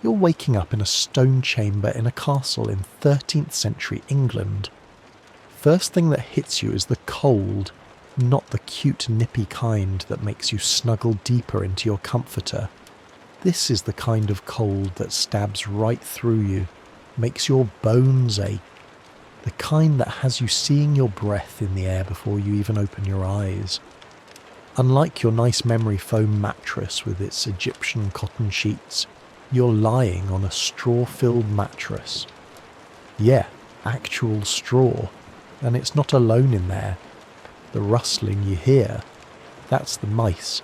You're waking up in a stone chamber in a castle in 13th century England. First thing that hits you is the cold, not the cute nippy kind that makes you snuggle deeper into your comforter. This is the kind of cold that stabs right through you, makes your bones ache, the kind that has you seeing your breath in the air before you even open your eyes. Unlike your nice memory foam mattress with its Egyptian cotton sheets, you're lying on a straw-filled mattress. Yeah, actual straw, and it's not alone in there. The rustling you hear, that's the mice.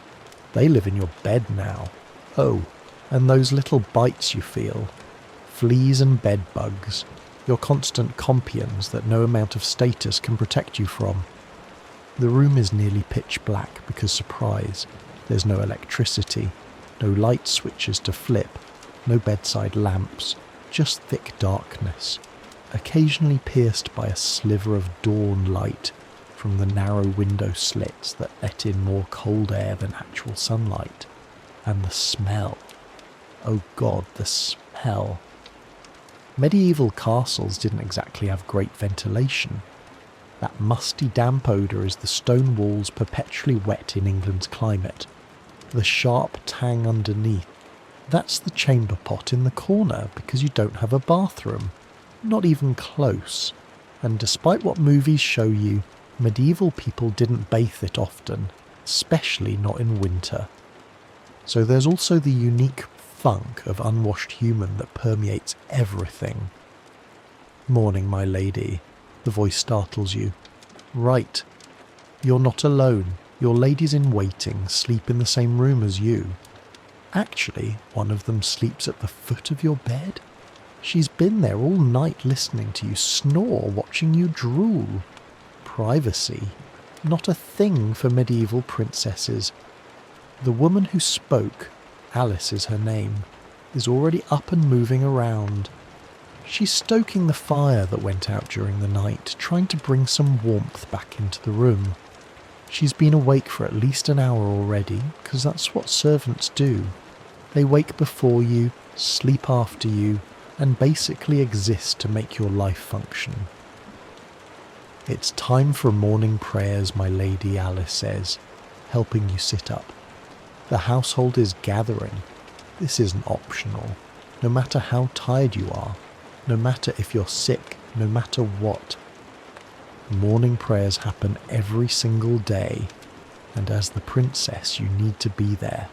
They live in your bed now. Oh, and those little bites you feel. Fleas and bed bugs, your constant compions that no amount of status can protect you from. The room is nearly pitch black because, surprise, there's no electricity, no light switches to flip, no bedside lamps, just thick darkness, occasionally pierced by a sliver of dawn light from the narrow window slits that let in more cold air than actual sunlight. And the smell. Oh God, the smell. Medieval castles didn't exactly have great ventilation. That musty damp odour is the stone walls perpetually wet in England's climate. The sharp tang underneath. That's the chamber pot in the corner because you don't have a bathroom. Not even close. And despite what movies show you, medieval people didn't bathe it often, especially not in winter. So there's also the unique funk of unwashed human that permeates everything. Morning, my lady. The voice startles you. Right. You're not alone. Your ladies in waiting sleep in the same room as you. Actually, one of them sleeps at the foot of your bed. She's been there all night listening to you snore, watching you drool. Privacy. Not a thing for medieval princesses. The woman who spoke, Alice is her name, is already up and moving around. She's stoking the fire that went out during the night, trying to bring some warmth back into the room. She's been awake for at least an hour already, because that's what servants do. They wake before you, sleep after you, and basically exist to make your life function. It's time for morning prayers, my lady, Alice says, helping you sit up. The household is gathering. This isn't optional, no matter how tired you are. No matter if you're sick, no matter what. Morning prayers happen every single day, and as the princess you need to be there.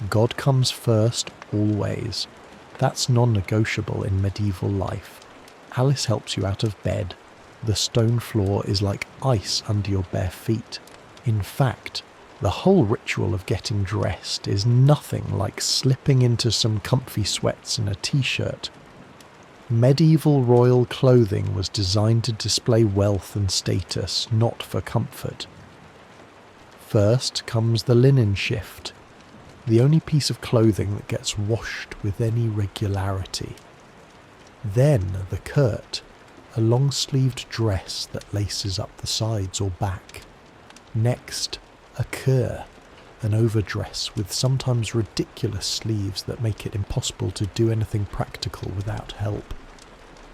God comes first, always. That's non-negotiable in medieval life. Alice helps you out of bed. The stone floor is like ice under your bare feet. In fact, the whole ritual of getting dressed is nothing like slipping into some comfy sweats and a t-shirt. Medieval royal clothing was designed to display wealth and status, not for comfort. First comes the linen shift, the only piece of clothing that gets washed with any regularity. Then the kirt, a long-sleeved dress that laces up the sides or back. Next, a kur, an overdress with sometimes ridiculous sleeves that make it impossible to do anything practical without help.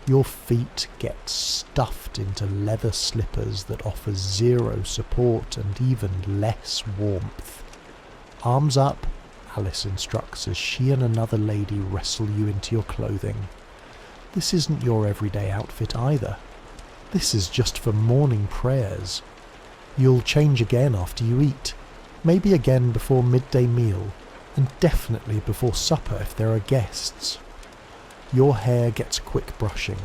Your feet get stuffed into leather slippers that offer zero support and even less warmth. Arms up, Alice instructs as she and another lady wrestle you into your clothing. This isn't your everyday outfit either. This is just for morning prayers. You'll change again after you eat, maybe again before midday meal, and definitely before supper if there are guests. Your hair gets quick brushing,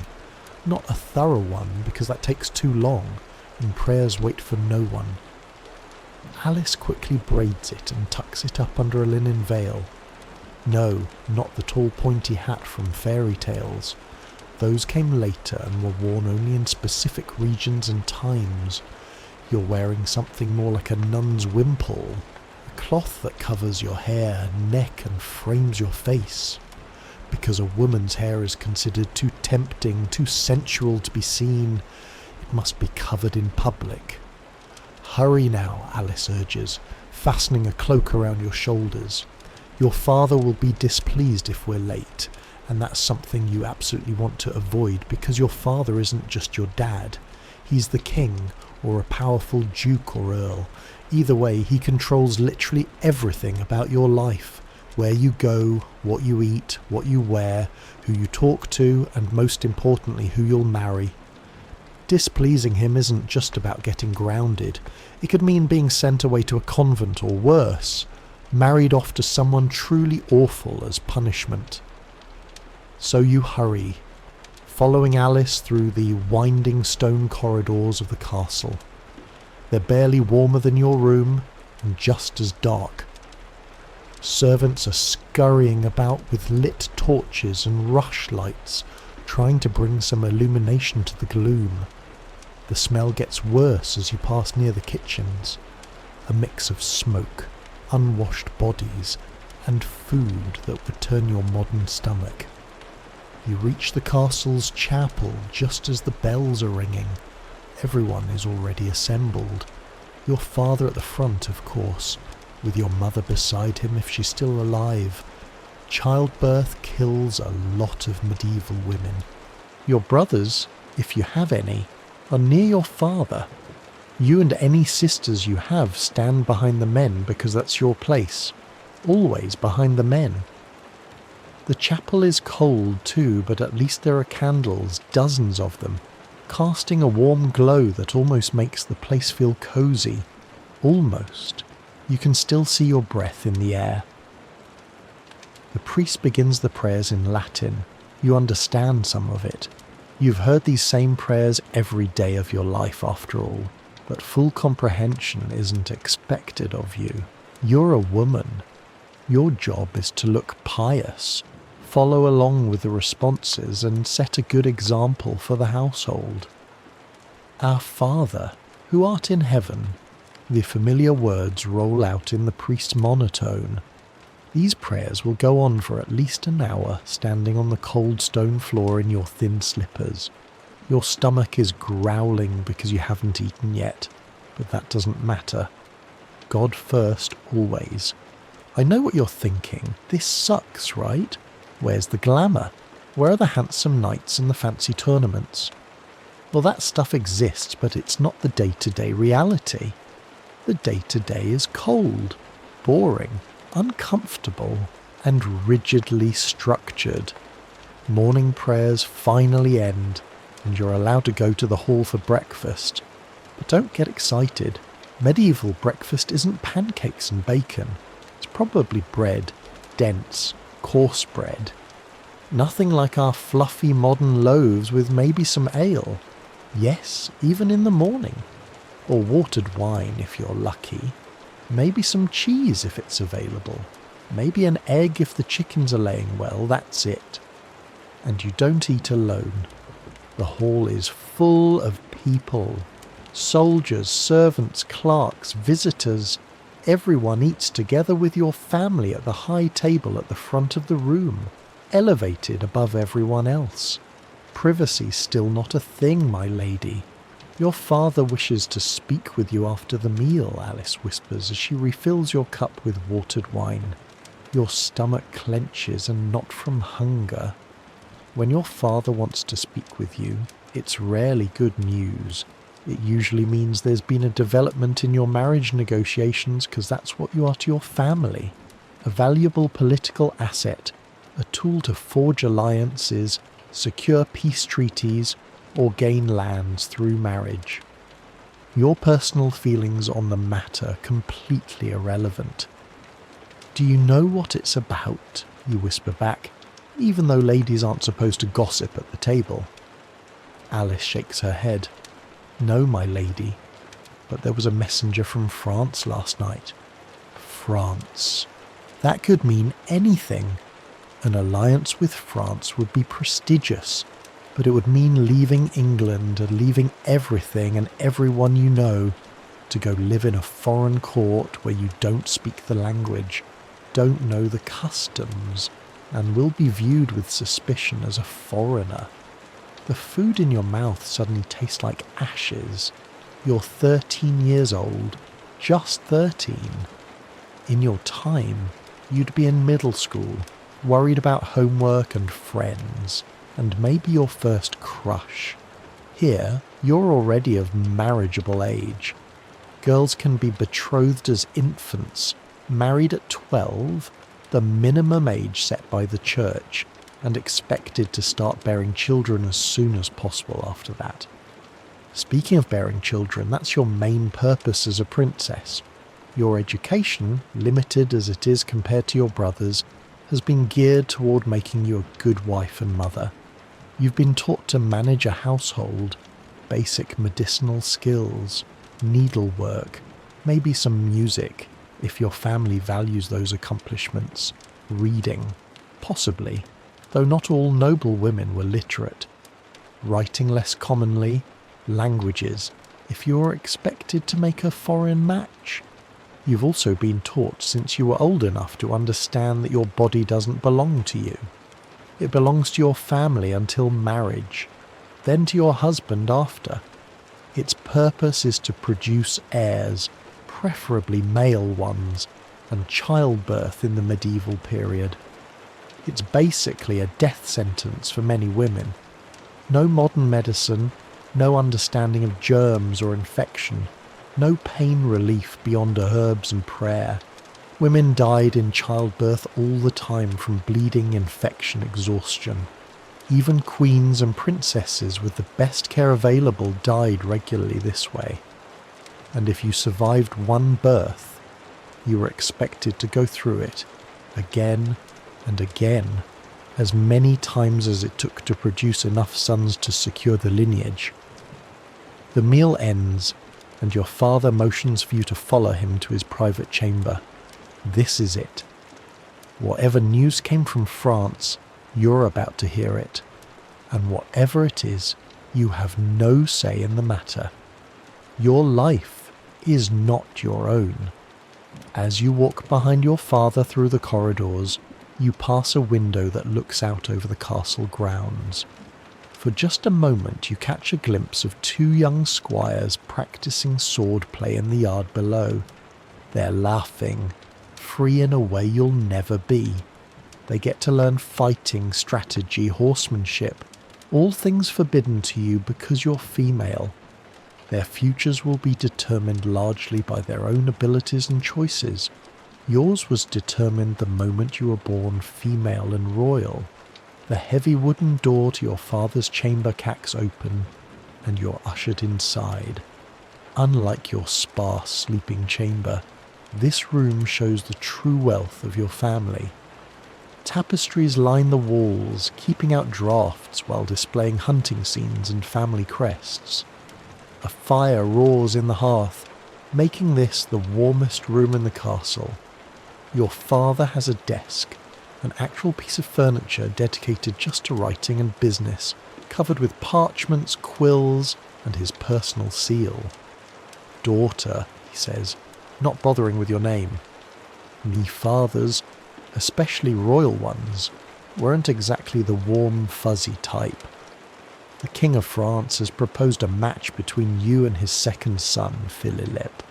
not a thorough one because that takes too long, and prayers wait for no one. Alice quickly braids it and tucks it up under a linen veil. No, not the tall pointy hat from Fairytales. Those came later and were worn only in specific regions and times. You're wearing something more like a nun's wimple, a cloth that covers your hair, neck and frames your face. Because a woman's hair is considered too tempting, too sensual to be seen, it must be covered in public. Hurry now, Alice urges, fastening a cloak around your shoulders. Your father will be displeased if we're late, and that's something you absolutely want to avoid because your father isn't just your dad. He's the king, or a powerful duke or earl. Either way, he controls literally everything about your life. Where you go, what you eat, what you wear, who you talk to, and most importantly, who you'll marry. Displeasing him isn't just about getting grounded. It could mean being sent away to a convent or worse, married off to someone truly awful as punishment. So you hurry, following Alice through the winding stone corridors of the castle. They're barely warmer than your room, and just as dark. Servants are scurrying about with lit torches and rush lights, trying to bring some illumination to the gloom. The smell gets worse as you pass near the kitchens, a mix of smoke, unwashed bodies, and food that would turn your modern stomach. You reach the castle's chapel just as the bells are ringing. Everyone is already assembled. Your father at the front, of course, with your mother beside him if she's still alive. Childbirth kills a lot of medieval women. Your brothers, if you have any, are near your father. You and any sisters you have stand behind the men because that's your place. Always behind the men. The chapel is cold too, but at least there are candles, dozens of them, casting a warm glow that almost makes the place feel cosy. Almost. You can still see your breath in the air. The priest begins the prayers in Latin. You understand some of it. You've heard these same prayers every day of your life after all, but full comprehension isn't expected of you. You're a woman. Your job is to look pious, follow along with the responses and set a good example for the household. Our Father, who art in heaven, the familiar words roll out in the priest's monotone. These prayers will go on for at least an hour, standing on the cold stone floor in your thin slippers. Your stomach is growling because you haven't eaten yet, but that doesn't matter. God first, always. I know what you're thinking. This sucks, right? Where's the glamour? Where are the handsome knights and the fancy tournaments? Well, that stuff exists, but it's not the day-to-day reality. The day-to-day is cold, boring, uncomfortable, and rigidly structured. Morning prayers finally end, and you're allowed to go to the hall for breakfast. But don't get excited. Medieval breakfast isn't pancakes and bacon. It's probably bread, dense, coarse bread. Nothing like our fluffy modern loaves with maybe some ale. Yes, even in the morning. Or watered wine if you're lucky. Maybe some cheese if it's available. Maybe an egg if the chickens are laying well, that's it. And you don't eat alone. The hall is full of people. Soldiers, servants, clerks, visitors. Everyone eats together with your family at the high table at the front of the room, elevated above everyone else. Privacy's still not a thing, my lady. Your father wishes to speak with you after the meal, Alice whispers as she refills your cup with watered wine. Your stomach clenches, and not from hunger. When your father wants to speak with you, it's rarely good news. It usually means there's been a development in your marriage negotiations because that's what you are to your family. A valuable political asset, a tool to forge alliances, secure peace treaties, or gain lands through marriage. Your personal feelings on the matter completely irrelevant. Do you know what it's about? You whisper back, even though ladies aren't supposed to gossip at the table. Alice shakes her head. No, my lady, but there was a messenger from France last night. France. That could mean anything. An alliance with France would be prestigious, but it would mean leaving England and leaving everything and everyone you know to go live in a foreign court where you don't speak the language, don't know the customs, and will be viewed with suspicion as a foreigner. The food in your mouth suddenly tastes like ashes. You're 13 years old, just 13. In your time, you'd be in middle school, worried about homework and friends, and maybe your first crush. Here, you're already of marriageable age. Girls can be betrothed as infants, married at 12, the minimum age set by the church, and expected to start bearing children as soon as possible after that. Speaking of bearing children, that's your main purpose as a princess. Your education, limited as it is compared to your brothers, has been geared toward making you a good wife and mother. You've been taught to manage a household, basic medicinal skills, needlework, maybe some music, if your family values those accomplishments, reading, possibly, though not all noblewomen were literate. Writing less commonly, languages, if you're expected to make a foreign match. You've also been taught since you were old enough to understand that your body doesn't belong to you. It belongs to your family until marriage, then to your husband after. Its purpose is to produce heirs, preferably male ones, and childbirth in the medieval period. It's basically a death sentence for many women. No modern medicine, no understanding of germs or infection, no pain relief beyond herbs and prayer. Women died in childbirth all the time from bleeding, infection, exhaustion. Even queens and princesses with the best care available died regularly this way. And if you survived one birth, you were expected to go through it again and again, as many times as it took to produce enough sons to secure the lineage. The meal ends, and your father motions for you to follow him to his private chamber. This is it. Whatever news came from France, you're about to hear it. And whatever it is, you have no say in the matter. Your life is not your own. As you walk behind your father through the corridors, you pass a window that looks out over the castle grounds. For just a moment you catch a glimpse of two young squires practicing swordplay in the yard below. They're laughing, free in a way you'll never be. They get to learn fighting, strategy, horsemanship, all things forbidden to you because you're female. Their futures will be determined largely by their own abilities and choices. Yours was determined the moment you were born female and royal. The heavy wooden door to your father's chamber cracks open, and you're ushered inside. Unlike your sparse sleeping chamber, this room shows the true wealth of your family. Tapestries line the walls, keeping out draughts while displaying hunting scenes and family crests. A fire roars in the hearth, making this the warmest room in the castle. Your father has a desk, an actual piece of furniture dedicated just to writing and business, covered with parchments, quills, and his personal seal. "Daughter," he says, not bothering with your name. Me fathers, especially royal ones, weren't exactly the warm, fuzzy type. The King of France has proposed a match between you and his second son, Philippe.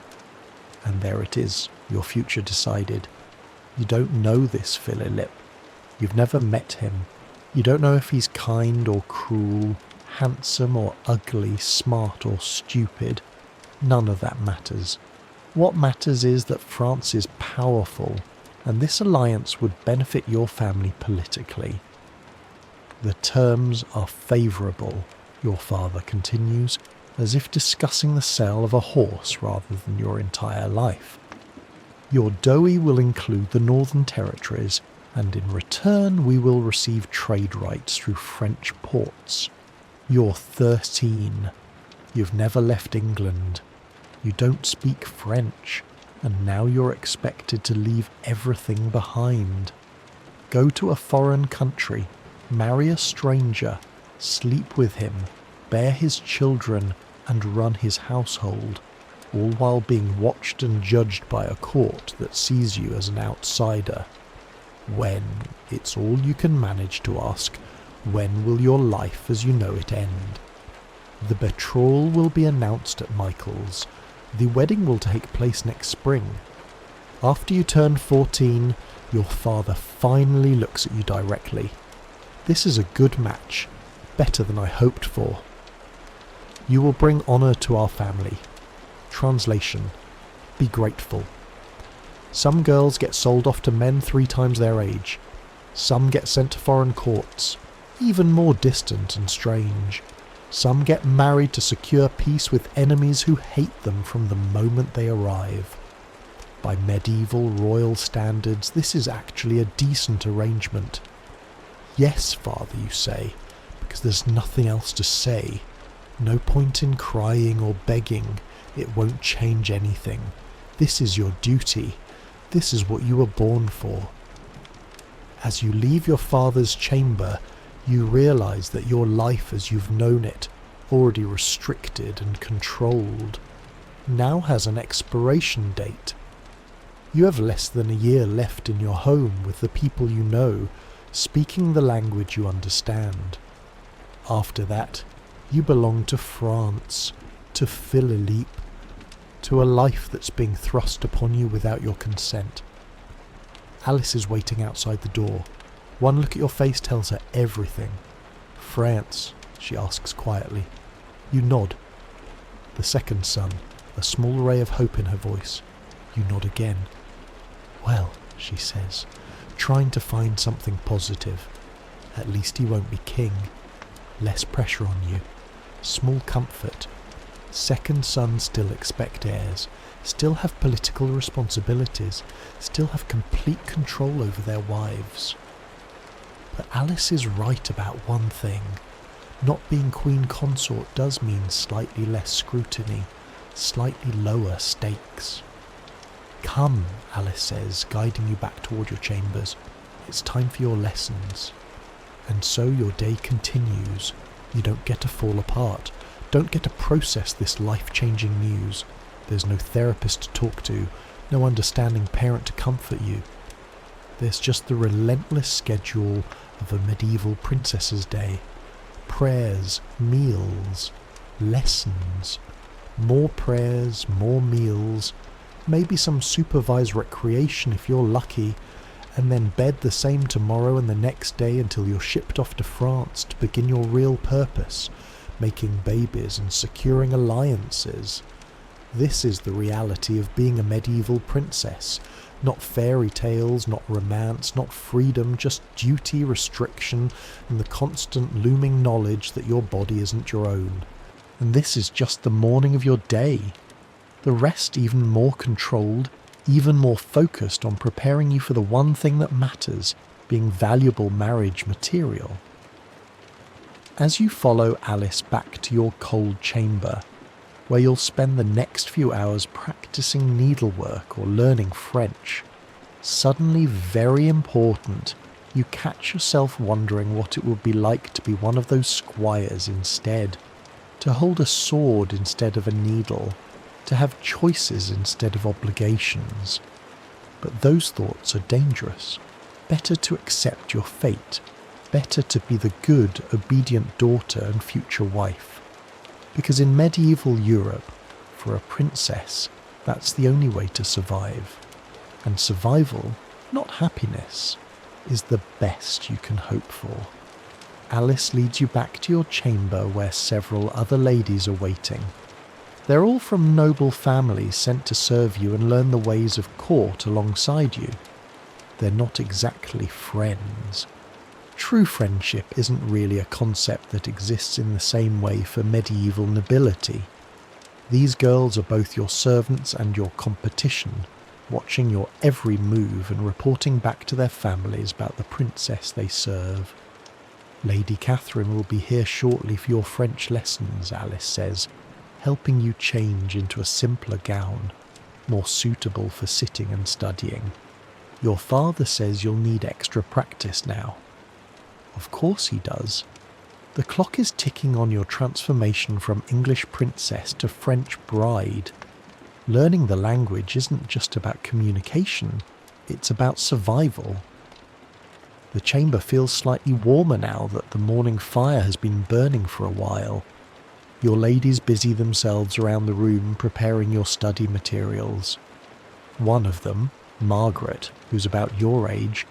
And there it is, your future decided. You don't know this Philippe. You've never met him. You don't know if he's kind or cruel, handsome or ugly, smart or stupid. None of that matters. What matters is that France is powerful, and this alliance would benefit your family politically. The terms are favourable, your father continues, as if discussing the sale of a horse rather than your entire life. Your dowie will include the Northern Territories, and in return we will receive trade rights through French ports. You're 13. You've never left England. You don't speak French, and now you're expected to leave everything behind. Go to a foreign country, marry a stranger, sleep with him, bear his children, and run his household, all while being watched and judged by a court that sees you as an outsider. When, it's all you can manage to ask, when will your life as you know it end? The betrothal will be announced at Michael's. The wedding will take place next spring. After you turn 14, your father finally looks at you directly. This is a good match, better than I hoped for. You will bring honour to our family. Translation: be grateful. Some girls get sold off to men 3 times their age. Some get sent to foreign courts, even more distant and strange. Some get married to secure peace with enemies who hate them from the moment they arrive. By medieval royal standards, this is actually a decent arrangement. Yes, father, you say, because there's nothing else to say. No point in crying or begging. It won't change anything. This is your duty. This is what you were born for. As you leave your father's chamber, you realise that your life as you've known it, already restricted and controlled, now has an expiration date. You have less than a year left in your home with the people you know, speaking the language you understand. After that, you belong to France, to Philippe, to a life that's being thrust upon you without your consent. Alice is waiting outside the door. One look at your face tells her everything. France, she asks quietly. You nod. The second son, a small ray of hope in her voice. You nod again. Well, she says, trying to find something positive. At least he won't be king. Less pressure on you. Small comfort. Second sons still expect heirs, still have political responsibilities, still have complete control over their wives. But Alice is right about one thing. Not being queen consort does mean slightly less scrutiny, slightly lower stakes. Come, Alice says, guiding you back toward your chambers. It's time for your lessons. And so your day continues. You don't get to fall apart. Don't get to process this life-changing news. There's no therapist to talk to, no understanding parent to comfort you. There's just the relentless schedule of a medieval princess's day. Prayers, meals, lessons. More prayers, more meals, maybe some supervised recreation if you're lucky, and then bed the same tomorrow and the next day until you're shipped off to France to begin your real purpose, making babies and securing alliances. This is the reality of being a medieval princess. Not fairy tales, not romance, not freedom, just duty, restriction, and the constant looming knowledge that your body isn't your own. And this is just the morning of your day. The rest even more controlled, even more focused on preparing you for the one thing that matters, being valuable marriage material. As you follow Alice back to your cold chamber, where you'll spend the next few hours practicing needlework or learning French, suddenly very important, you catch yourself wondering what it would be like to be one of those squires instead, to hold a sword instead of a needle, to have choices instead of obligations. But those thoughts are dangerous. Better to accept your fate, better to be the good, obedient daughter and future wife. Because in medieval Europe, for a princess, that's the only way to survive. And survival, not happiness, is the best you can hope for. Alice leads you back to your chamber where several other ladies are waiting. They're all from noble families sent to serve you and learn the ways of court alongside you. They're not exactly friends. True friendship isn't really a concept that exists in the same way for medieval nobility. These girls are both your servants and your competition, watching your every move and reporting back to their families about the princess they serve. Lady Catherine will be here shortly for your French lessons, Alice says, helping you change into a simpler gown, more suitable for sitting and studying. Your father says you'll need extra practice now. Of course he does. The clock is ticking on your transformation from English princess to French bride. Learning the language isn't just about communication, it's about survival. The chamber feels slightly warmer now that the morning fire has been burning for a while. Your ladies busy themselves around the room preparing your study materials. One of them, Margaret, who's about your age,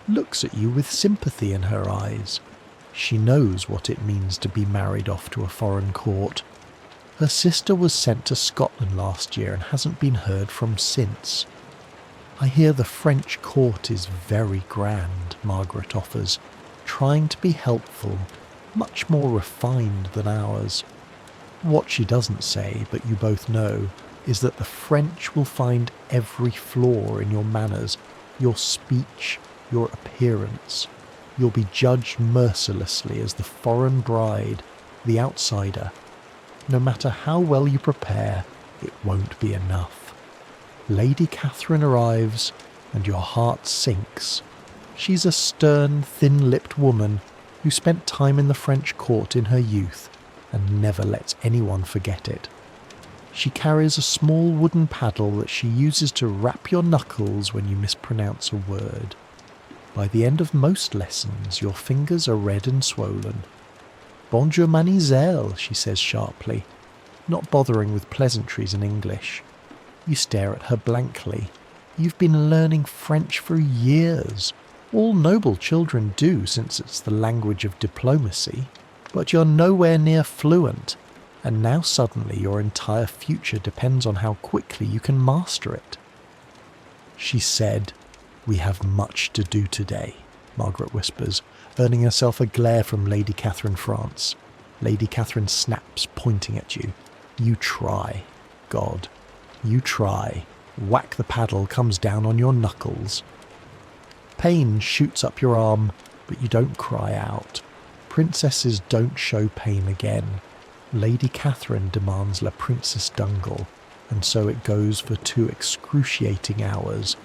looks at you with sympathy in her eyes. She knows what it means to be married off to a foreign court. Her sister was sent to Scotland last year and hasn't been heard from since. I hear the French court is very grand, Margaret offers, trying to be helpful, much more refined than ours. What she doesn't say, but you both know, is that the French will find every flaw in your manners, your speech, your appearance. You'll be judged mercilessly as the foreign bride, the outsider. No matter how well you prepare, it won't be enough. Lady Catherine arrives, and your heart sinks. She's a stern, thin-lipped woman who spent time in the French court in her youth and never lets anyone forget it. She carries a small wooden paddle that she uses to rap your knuckles when you mispronounce a word. By the end of most lessons, your fingers are red and swollen. Bonjour mademoiselle, she says sharply, not bothering with pleasantries in English. You stare at her blankly. You've been learning French for years. All noble children do, since it's the language of diplomacy. But you're nowhere near fluent, and now suddenly your entire future depends on how quickly you can master it. She said, "We have much to do today," Margaret whispers, earning herself a glare from Lady Catherine France. Lady Catherine snaps, pointing at you. You try. God. You try. Whack the paddle comes down on your knuckles. Pain shoots up your arm, but you don't cry out. Princesses don't show pain again. Lady Catherine demands La Princess Dungle, and so it goes for 2 excruciating hours.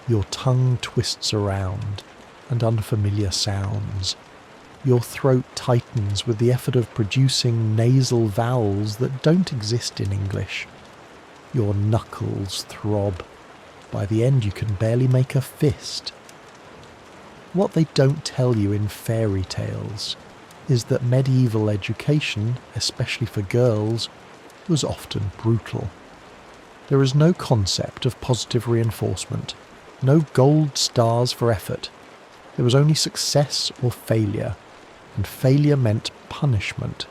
Your tongue twists around, and unfamiliar sounds. Your throat tightens with the effort of producing nasal vowels that don't exist in English. Your knuckles throb. By the end you can barely make a fist. What they don't tell you in fairy tales is that medieval education, especially for girls, was often brutal. There is no concept of positive reinforcement, no gold stars for effort. There was only success or failure, and failure meant punishment.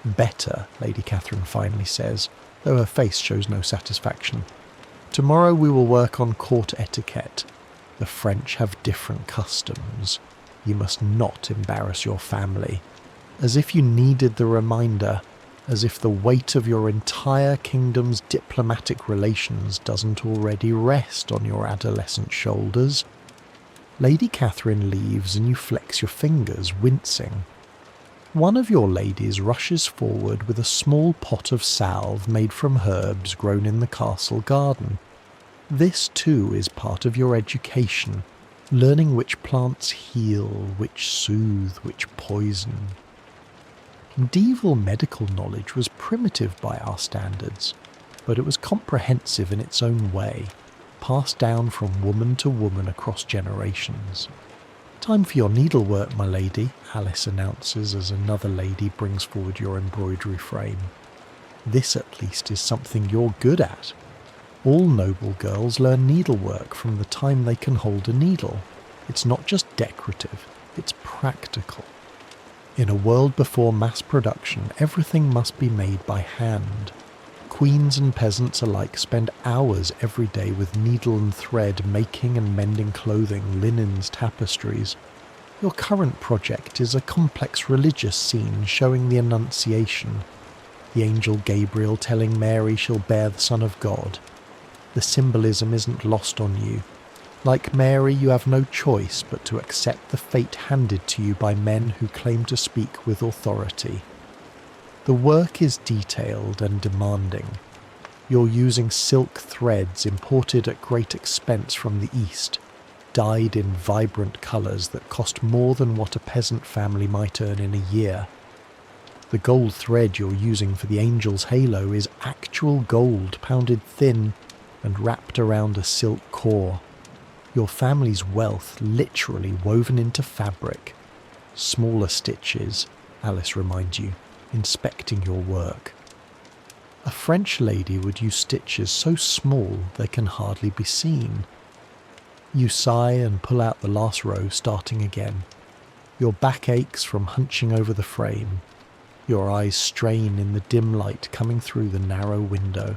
Better, Lady Catherine finally says, though her face shows no satisfaction. Tomorrow we will work on court etiquette. The French have different customs. You must not embarrass your family. As if you needed the reminder, as if the weight of your entire kingdom's diplomatic relations doesn't already rest on your adolescent shoulders. Lady Catherine leaves and you flex your fingers, wincing. One of your ladies rushes forward with a small pot of salve made from herbs grown in the castle garden. This too is part of your education, learning which plants heal, which soothe, which poison. Medieval medical knowledge was primitive by our standards, but it was comprehensive in its own way, passed down from woman to woman across generations. "Time for your needlework, my lady," Alice announces as another lady brings forward your embroidery frame. "This at least is something you're good at. All noble girls learn needlework from the time they can hold a needle. It's not just decorative, it's practical. In a world before mass production, everything must be made by hand. Queens and peasants alike spend hours every day with needle and thread making and mending clothing, linens, tapestries. Your current project is a complex religious scene showing the Annunciation, the angel Gabriel telling Mary she'll bear the Son of God. The symbolism isn't lost on you. Like Mary, you have no choice but to accept the fate handed to you by men who claim to speak with authority. The work is detailed and demanding. You're using silk threads imported at great expense from the East, dyed in vibrant colours that cost more than what a peasant family might earn in a year. The gold thread you're using for the angel's halo is actual gold pounded thin and wrapped around a silk core. Your family's wealth literally woven into fabric. Smaller stitches, Alice reminds you, inspecting your work. A French lady would use stitches so small they can hardly be seen. You sigh and pull out the last row, starting again. Your back aches from hunching over the frame. Your eyes strain in the dim light coming through the narrow window.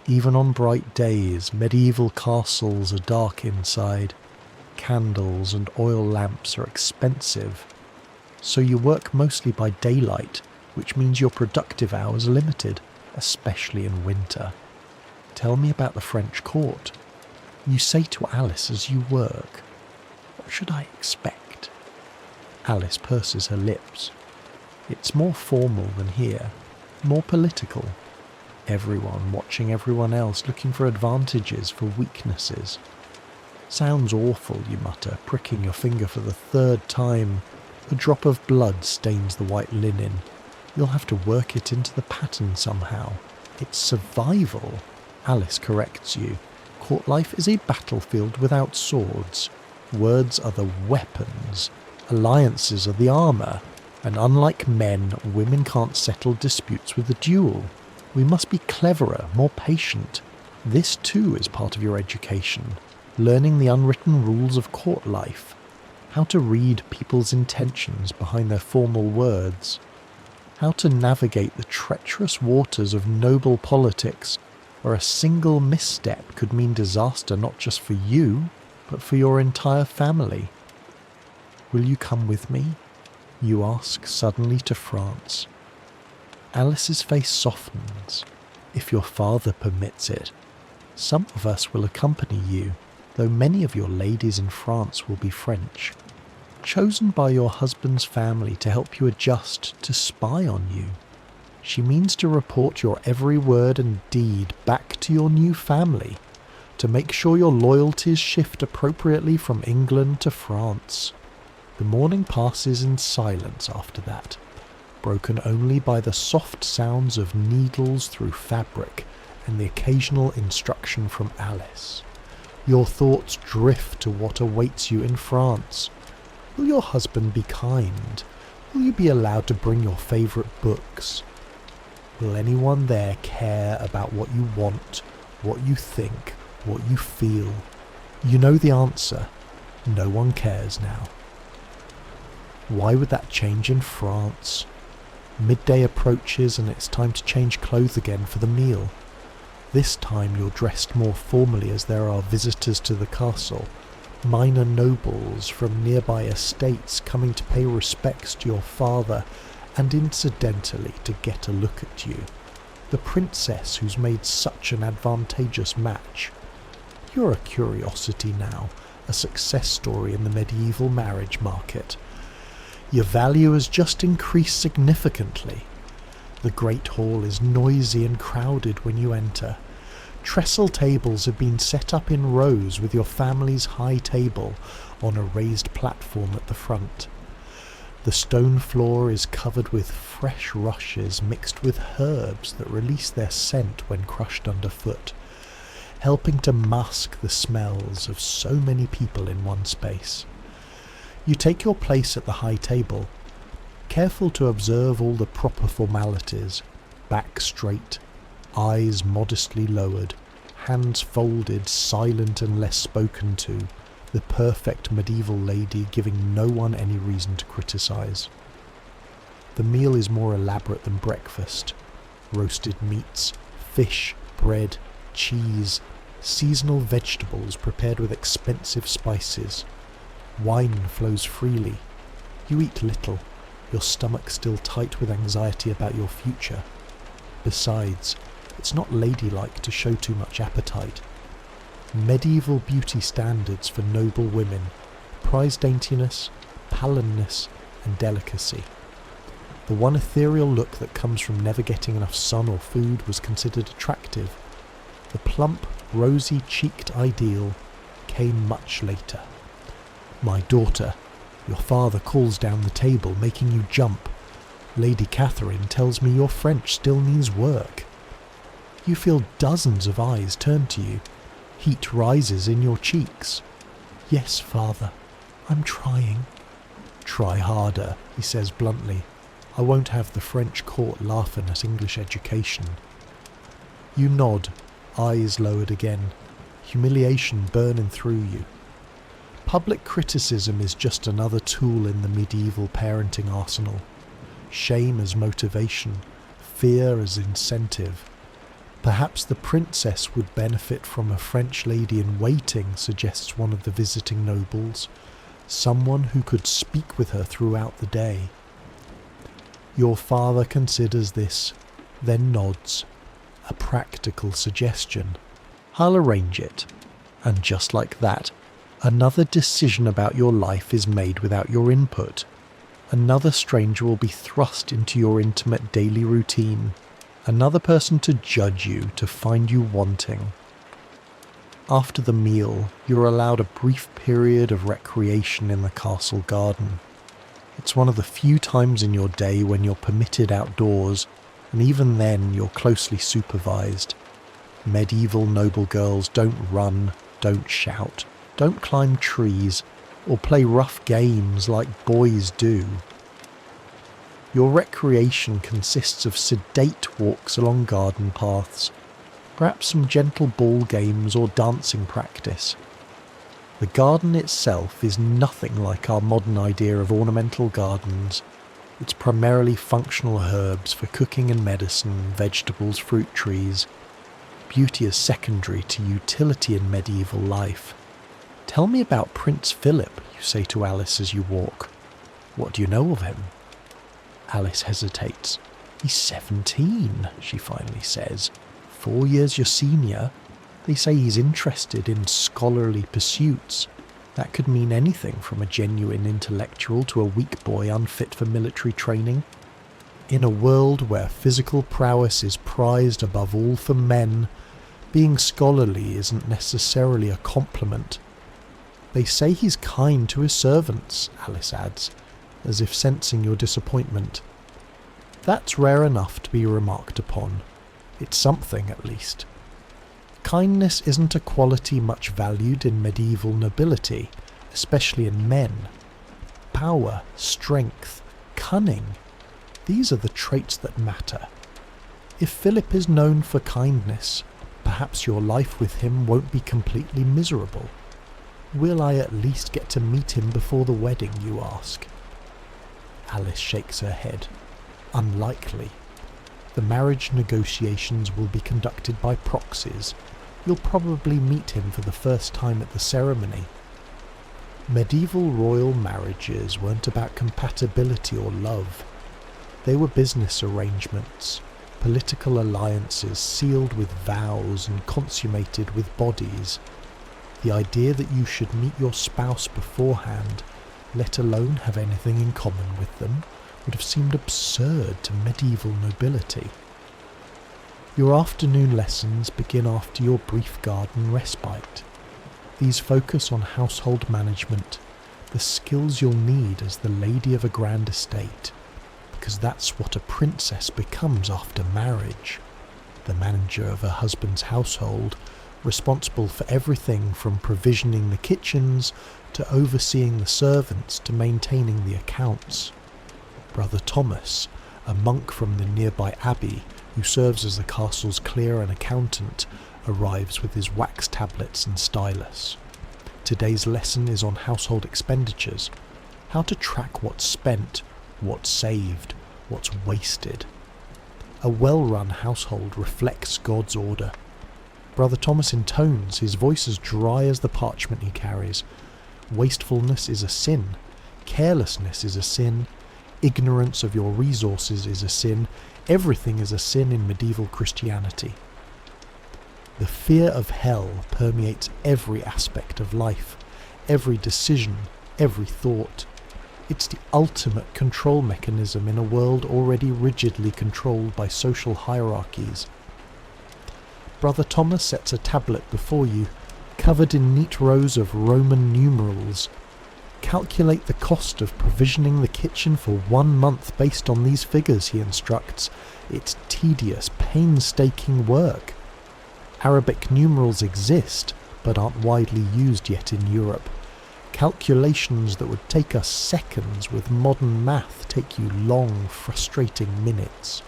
Even on bright days, medieval castles are dark inside. Candles and oil lamps are expensive. So you work mostly by daylight, which means your productive hours are limited, especially in winter. Tell me about the French court. You say to Alice as you work, "What should I expect?" Alice purses her lips. It's more formal than here, more political. Everyone watching everyone else, looking for advantages, for weaknesses. Sounds awful, you mutter, pricking your finger for the third time. A drop of blood stains the white linen. You'll have to work it into the pattern somehow. It's survival. Alice corrects you. Court life is a battlefield without swords. Words are the weapons. Alliances are the armour. And unlike men, women can't settle disputes with a duel. We must be cleverer, more patient. This too is part of your education. Learning the unwritten rules of court life. How to read people's intentions behind their formal words. How to navigate the treacherous waters of noble politics, where a single misstep could mean disaster not just for you, but for your entire family. Will you come with me? You ask suddenly to France. Alice's face softens. If your father permits it. Some of us will accompany you, though many of your ladies in France will be French. Chosen by your husband's family to help you adjust, to spy on you. She means to report your every word and deed back to your new family, to make sure your loyalties shift appropriately from England to France. The morning passes in silence after that, broken only by the soft sounds of needles through fabric and the occasional instruction from Alice. Your thoughts drift to what awaits you in France. Will your husband be kind? Will you be allowed to bring your favourite books? Will anyone there care about what you want, what you think, what you feel? You know the answer. No one cares now. Why would that change in France? Midday approaches and it's time to change clothes again for the meal. This time you're dressed more formally as there are visitors to the castle, minor nobles from nearby estates coming to pay respects to your father and incidentally to get a look at you, the princess who's made such an advantageous match. You're a curiosity now, a success story in the medieval marriage market. Your value has just increased significantly. The great hall is noisy and crowded when you enter. Trestle tables have been set up in rows with your family's high table on a raised platform at the front. The stone floor is covered with fresh rushes mixed with herbs that release their scent when crushed underfoot, helping to mask the smells of so many people in one space. You take your place at the high table, careful to observe all the proper formalities, back straight, eyes modestly lowered, hands folded, silent and less spoken to, the perfect medieval lady giving no one any reason to criticise. The meal is more elaborate than breakfast. Roasted meats, fish, bread, cheese, seasonal vegetables prepared with expensive spices. Wine flows freely. You eat little, your stomach still tight with anxiety about your future. Besides, it's not ladylike to show too much appetite. Medieval beauty standards for noble women prize daintiness, pallidness, and delicacy. The one ethereal look that comes from never getting enough sun or food was considered attractive. The plump, rosy-cheeked ideal came much later. My daughter, your father calls down the table, making you jump. Lady Catherine tells me your French still needs work. You feel dozens of eyes turn to you. Heat rises in your cheeks. Yes, father, I'm trying. Try harder, he says bluntly. I won't have the French court laughing at English education. You nod, eyes lowered again, humiliation burning through you. Public criticism is just another tool in the medieval parenting arsenal. Shame as motivation, fear as incentive. Perhaps the princess would benefit from a French lady in waiting, suggests one of the visiting nobles, someone who could speak with her throughout the day. Your father considers this, then nods. A practical suggestion. I'll arrange it. And just like that, another decision about your life is made without your input. Another stranger will be thrust into your intimate daily routine. Another person to judge you, to find you wanting. After the meal, you're allowed a brief period of recreation in the castle garden. It's one of the few times in your day when you're permitted outdoors, and even then you're closely supervised. Medieval noble girls don't run, don't shout, don't climb trees, or play rough games like boys do. Your recreation consists of sedate walks along garden paths, perhaps some gentle ball games or dancing practice. The garden itself is nothing like our modern idea of ornamental gardens. It's primarily functional herbs for cooking and medicine, vegetables, fruit trees. Beauty is secondary to utility in medieval life. Tell me about Prince Philip, you say to Alice as you walk. What do you know of him? Alice hesitates. He's 17, she finally says. 4 years your senior. They say he's interested in scholarly pursuits. That could mean anything from a genuine intellectual to a weak boy unfit for military training. In a world where physical prowess is prized above all for men, being scholarly isn't necessarily a compliment. They say he's kind to his servants, Alice adds, as if sensing your disappointment. That's rare enough to be remarked upon. It's something, at least. Kindness isn't a quality much valued in medieval nobility, especially in men. Power, strength, cunning, these are the traits that matter. If Philip is known for kindness, perhaps your life with him won't be completely miserable. Will I at least get to meet him before the wedding, you ask? Alice shakes her head. Unlikely. The marriage negotiations will be conducted by proxies. You'll probably meet him for the first time at the ceremony. Medieval royal marriages weren't about compatibility or love. They were business arrangements, political alliances sealed with vows and consummated with bodies. The idea that you should meet your spouse beforehand, let alone have anything in common with them, would have seemed absurd to medieval nobility. Your afternoon lessons begin after your brief garden respite. These focus on household management, the skills you'll need as the lady of a grand estate, because that's what a princess becomes after marriage. The manager of her husband's household, responsible for everything from provisioning the kitchens to overseeing the servants to maintaining the accounts. Brother Thomas, a monk from the nearby abbey who serves as the castle's clearer and accountant, arrives with his wax tablets and stylus. Today's lesson is on household expenditures, how to track what's spent, what's saved, what's wasted. A well-run household reflects God's order. Brother Thomas intones, his voice as dry as the parchment he carries. Wastefulness is a sin. Carelessness is a sin. Ignorance of your resources is a sin. Everything is a sin in medieval Christianity. The fear of hell permeates every aspect of life, every decision, every thought. It's the ultimate control mechanism in a world already rigidly controlled by social hierarchies. Brother Thomas sets a tablet before you, covered in neat rows of Roman numerals. Calculate the cost of provisioning the kitchen for 1 month based on these figures, he instructs. It's tedious, painstaking work. Arabic numerals exist, but aren't widely used yet in Europe. Calculations that would take us seconds with modern math take you long, frustrating minutes.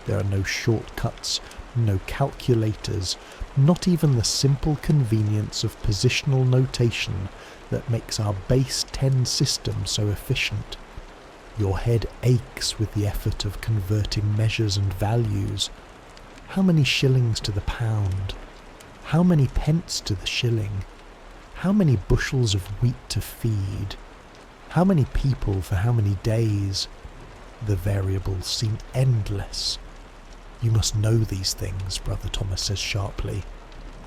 There are no shortcuts, no calculators, not even the simple convenience of positional notation that makes our base 10 system so efficient. Your head aches with the effort of converting measures and values. How many shillings to the pound? How many pence to the shilling? How many bushels of wheat to feed? How many people for how many days? The variables seem endless. You must know these things, Brother Thomas says sharply.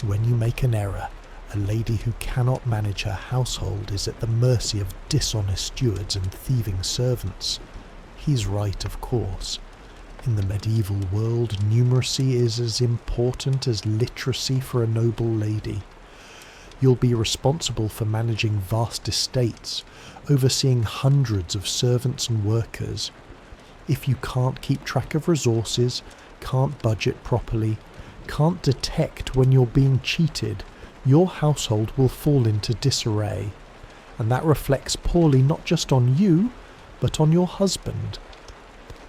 When you make an error, a lady who cannot manage her household is at the mercy of dishonest stewards and thieving servants. He's right, of course. In the medieval world, numeracy is as important as literacy for a noble lady. You'll be responsible for managing vast estates, overseeing hundreds of servants and workers. If you can't keep track of resources, can't budget properly, can't detect when you're being cheated, your household will fall into disarray. And that reflects poorly not just on you, but on your husband.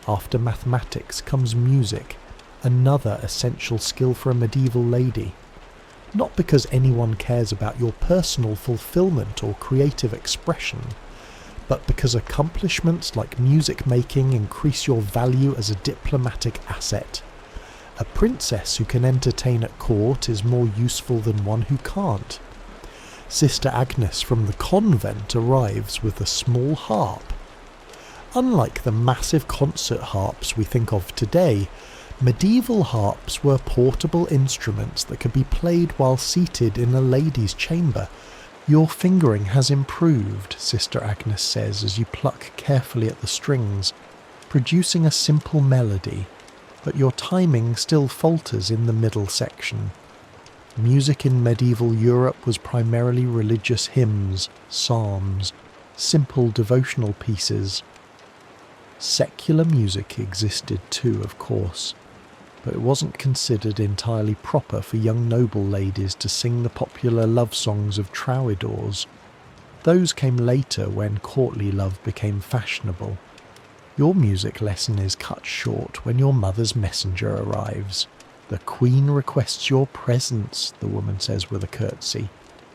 After mathematics comes music, another essential skill for a medieval lady. Not because anyone cares about your personal fulfillment or creative expression, but because accomplishments like music making increase your value as a diplomatic asset. A princess who can entertain at court is more useful than one who can't. Sister Agnes from the convent arrives with a small harp. Unlike the massive concert harps we think of today, medieval harps were portable instruments that could be played while seated in a lady's chamber. Your fingering has improved, Sister Agnes says as you pluck carefully at the strings, producing a simple melody, but your timing still falters in the middle section. Music in medieval Europe was primarily religious hymns, psalms, simple devotional pieces. Secular music existed too, of course, but it wasn't considered entirely proper for young noble ladies to sing the popular love songs of troubadours. Those came later when courtly love became fashionable. Your music lesson is cut short when your mother's messenger arrives. The Queen requests your presence, the woman says with a curtsy.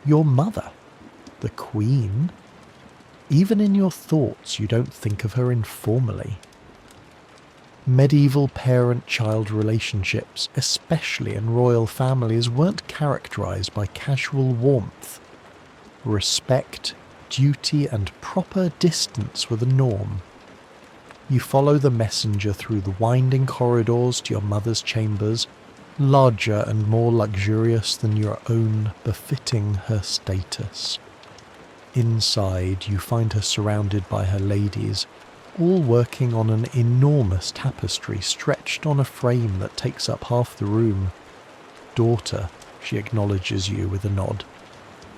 Your mother? The Queen? Even in your thoughts you don't think of her informally. Medieval parent-child relationships, especially in royal families, weren't characterised by casual warmth. Respect, duty and proper distance were the norm. You follow the messenger through the winding corridors to your mother's chambers, larger and more luxurious than your own, befitting her status. Inside, you find her surrounded by her ladies, all working on an enormous tapestry stretched on a frame that takes up half the room. Daughter, she acknowledges you with a nod.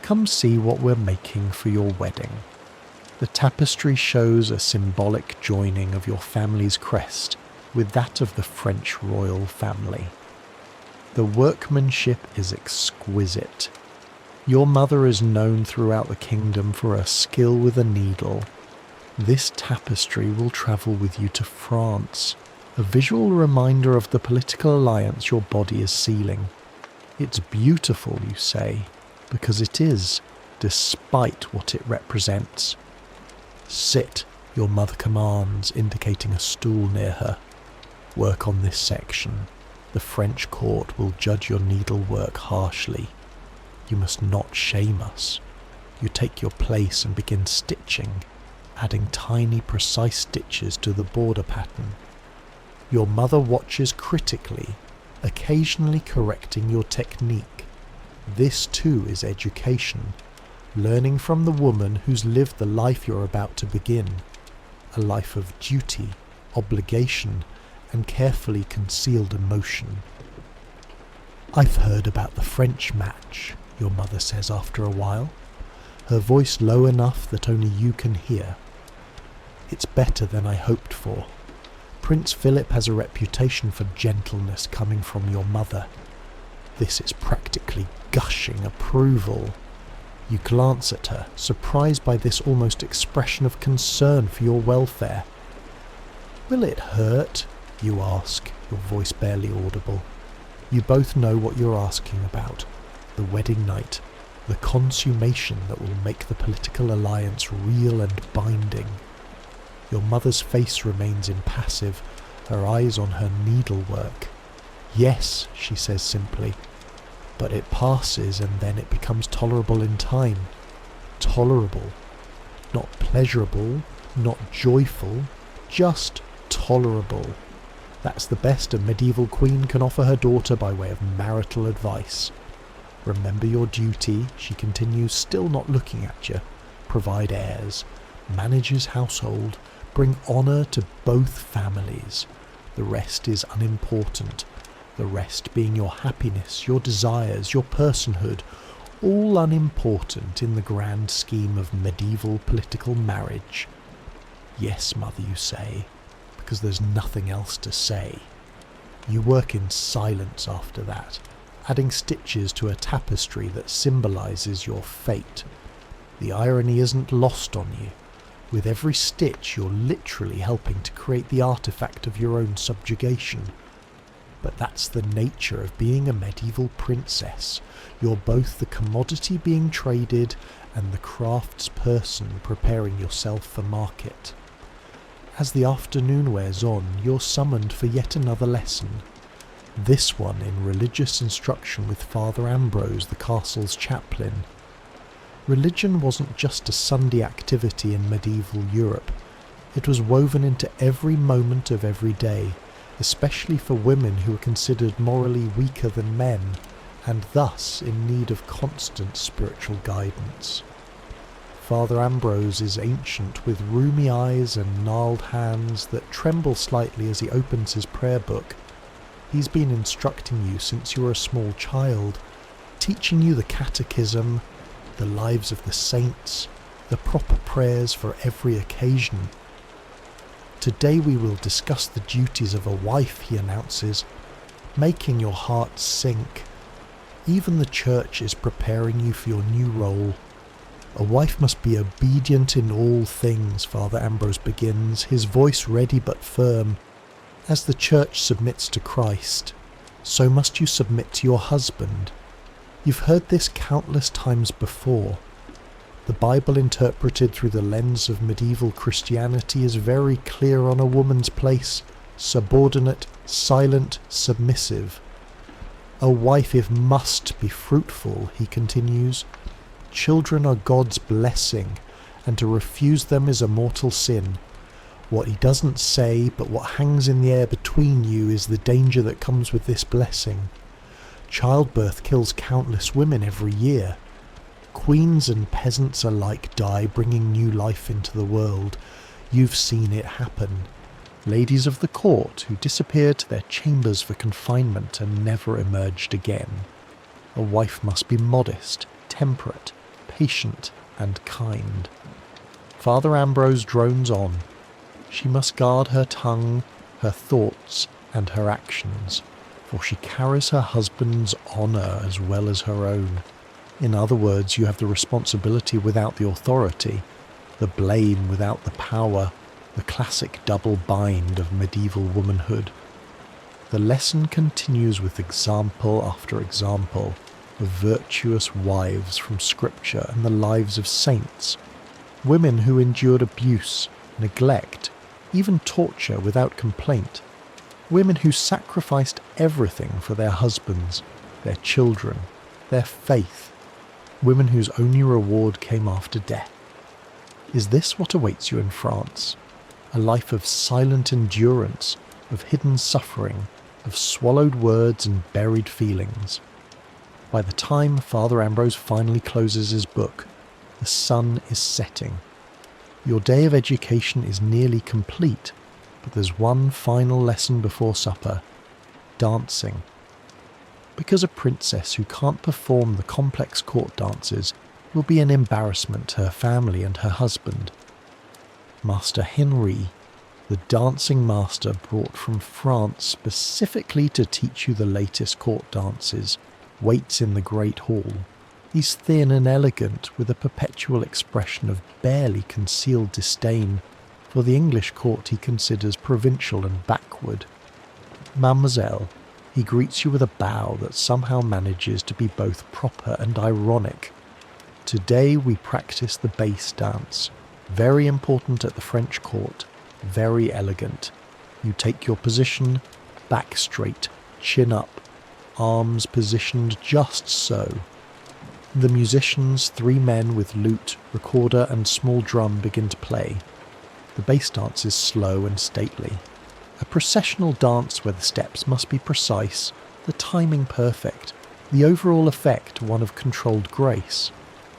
Come see what we're making for your wedding. The tapestry shows a symbolic joining of your family's crest with that of the French royal family. The workmanship is exquisite. Your mother is known throughout the kingdom for her skill with a needle. This tapestry will travel with you to France, a visual reminder of the political alliance your body is sealing. It's beautiful, you say, because it is, despite what it represents. Sit, your mother commands, indicating a stool near her. Work on this section. The French court will judge your needlework harshly. You must not shame us. You take your place and begin stitching, adding tiny precise stitches to the border pattern. Your mother watches critically, occasionally correcting your technique. This too is education, learning from the woman who's lived the life you're about to begin, a life of duty, obligation, and carefully concealed emotion. I've heard about the French match, your mother says after a while, her voice low enough that only you can hear. It's better than I hoped for. Prince Philip has a reputation for gentleness coming from your mother. This is practically gushing approval. You glance at her, surprised by this almost expression of concern for your welfare. Will it hurt? You ask, your voice barely audible. You both know what you're asking about. The wedding night. The consummation that will make the political alliance real and binding. Your mother's face remains impassive, her eyes on her needlework. Yes, she says simply, but it passes and then it becomes tolerable in time. Tolerable. Not pleasurable, not joyful, just tolerable. That's the best a medieval queen can offer her daughter by way of marital advice. Remember your duty, she continues, still not looking at you. Provide heirs, manage his household, bring honour to both families. The rest is unimportant. The rest being your happiness, your desires, your personhood, all unimportant in the grand scheme of medieval political marriage. Yes, mother, you say, because there's nothing else to say. You work in silence after that, adding stitches to a tapestry that symbolises your fate. The irony isn't lost on you. With every stitch you're literally helping to create the artefact of your own subjugation. But that's the nature of being a medieval princess. You're both the commodity being traded and the craftsperson preparing yourself for market. As the afternoon wears on, you're summoned for yet another lesson. This one in religious instruction with Father Ambrose, the castle's chaplain. Religion wasn't just a Sunday activity in medieval Europe. It was woven into every moment of every day, especially for women who were considered morally weaker than men, and thus in need of constant spiritual guidance. Father Ambrose is ancient, with rheumy eyes and gnarled hands that tremble slightly as he opens his prayer book. He's been instructing you since you were a small child, teaching you the catechism, the lives of the saints, the proper prayers for every occasion. Today we will discuss the duties of a wife, he announces, making your heart sink. Even the church is preparing you for your new role. A wife must be obedient in all things, Father Ambrose begins, his voice ready but firm. As the church submits to Christ, so must you submit to your husband. You've heard this countless times before. The Bible interpreted through the lens of medieval Christianity is very clear on a woman's place: subordinate, silent, submissive. A wife must be fruitful, he continues. Children are God's blessing, and to refuse them is a mortal sin. What he doesn't say, but what hangs in the air between you, is the danger that comes with this blessing. Childbirth kills countless women every year. Queens and peasants alike die, bringing new life into the world. You've seen it happen. Ladies of the court who disappeared to their chambers for confinement and never emerged again. A wife must be modest, temperate, patient, and kind. Father Ambrose drones on. She must guard her tongue, her thoughts, and her actions, for she carries her husband's honour as well as her own. In other words, you have the responsibility without the authority, the blame without the power, the classic double bind of medieval womanhood. The lesson continues with example after example of virtuous wives from Scripture and the lives of saints, women who endured abuse, neglect, even torture without complaint, women who sacrificed everything for their husbands, their children, their faith, women whose only reward came after death. Is this what awaits you in France? A life of silent endurance, of hidden suffering, of swallowed words and buried feelings. By the time Father Ambrose finally closes his book, the sun is setting. Your day of education is nearly complete, but there's one final lesson before supper: dancing. Because a princess who can't perform the complex court dances will be an embarrassment to her family and her husband. Master Henri, the dancing master brought from France specifically to teach you the latest court dances, waits in the great hall. He's thin and elegant, with a perpetual expression of barely concealed disdain for the English court he considers provincial and backward. Mademoiselle, He greets you with a bow that somehow manages to be both proper and ironic. Today we practice the bass dance, very important at the French court, very elegant. You take your position, back straight, chin up, arms positioned just so. The musicians, 3 men with lute, recorder and small drum begin to play. The bass dance is slow and stately. A processional dance where the steps must be precise, the timing perfect, the overall effect one of controlled grace.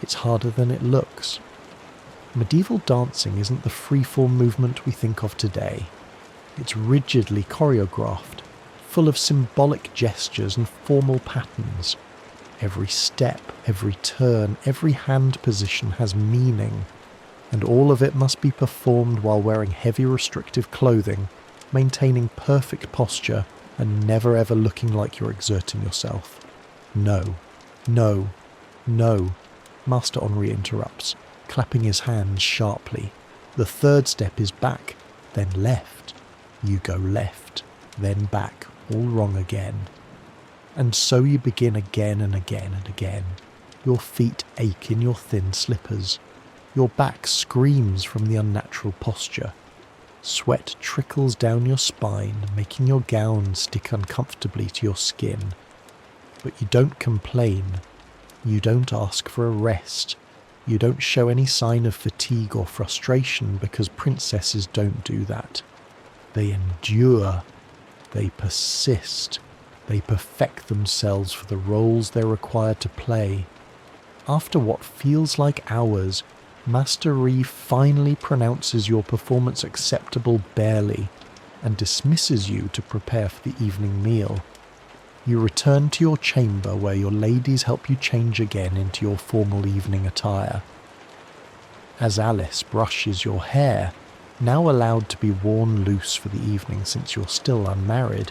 It's harder than it looks. Medieval dancing isn't the free-form movement we think of today. It's rigidly choreographed, full of symbolic gestures and formal patterns. Every step, every turn, every hand position has meaning, and all of it must be performed while wearing heavy restrictive clothing, maintaining perfect posture, and never ever looking like you're exerting yourself. No, no, no, Master Henri interrupts, clapping his hands sharply. The 3rd step is back, then left. You go left, then back, all wrong again. And so you begin again and again and again. Your feet ache in your thin slippers. Your back screams from the unnatural posture. Sweat trickles down your spine, making your gown stick uncomfortably to your skin. But you don't complain. You don't ask for a rest. You don't show any sign of fatigue or frustration because princesses don't do that. They endure. They persist. They perfect themselves for the roles they're required to play. After what feels like hours, Master Ree finally pronounces your performance acceptable barely and dismisses you to prepare for the evening meal. You return to your chamber where your ladies help you change again into your formal evening attire. As Alice brushes your hair, now allowed to be worn loose for the evening since you're still unmarried,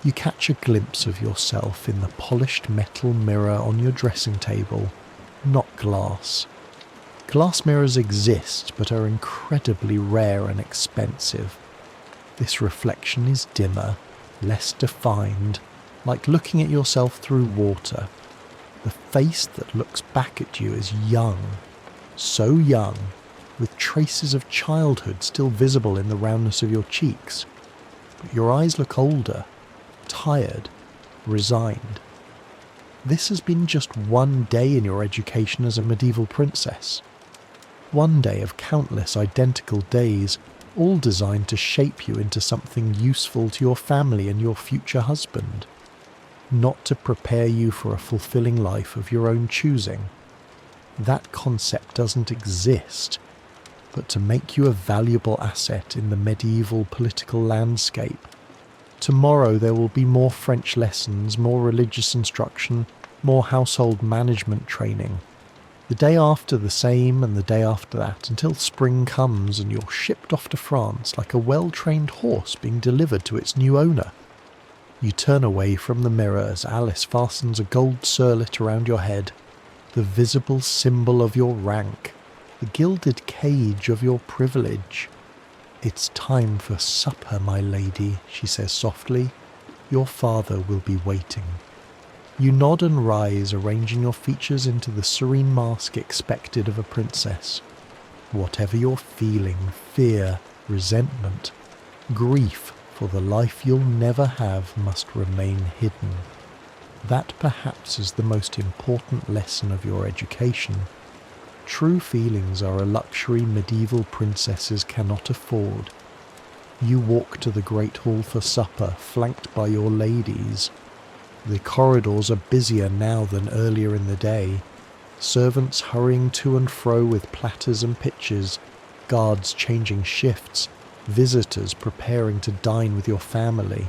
you catch a glimpse of yourself in the polished metal mirror on your dressing table, not glass. Glass mirrors exist but are incredibly rare and expensive. This reflection is dimmer, less defined, like looking at yourself through water. The face that looks back at you is young, so young, with traces of childhood still visible in the roundness of your cheeks. But your eyes look older, tired, resigned. This has been just one day in your education as a medieval princess. One day of countless identical days, all designed to shape you into something useful to your family and your future husband. Not to prepare you for a fulfilling life of your own choosing. That concept doesn't exist, but to make you a valuable asset in the medieval political landscape. Tomorrow there will be more French lessons, more religious instruction, more household management training. The day after the same, and the day after that, until spring comes and you're shipped off to France like a well-trained horse being delivered to its new owner. You turn away from the mirror as Alice fastens a gold circlet around your head, the visible symbol of your rank, the gilded cage of your privilege. "It's time for supper, my lady," she says softly. "Your father will be waiting." You nod and rise, arranging your features into the serene mask expected of a princess. Whatever you're feeling, fear, resentment, grief for the life you'll never have must remain hidden. That perhaps is the most important lesson of your education. True feelings are a luxury medieval princesses cannot afford. You walk to the great hall for supper, flanked by your ladies. The corridors are busier now than earlier in the day. Servants hurrying to and fro with platters and pitchers, guards changing shifts, visitors preparing to dine with your family.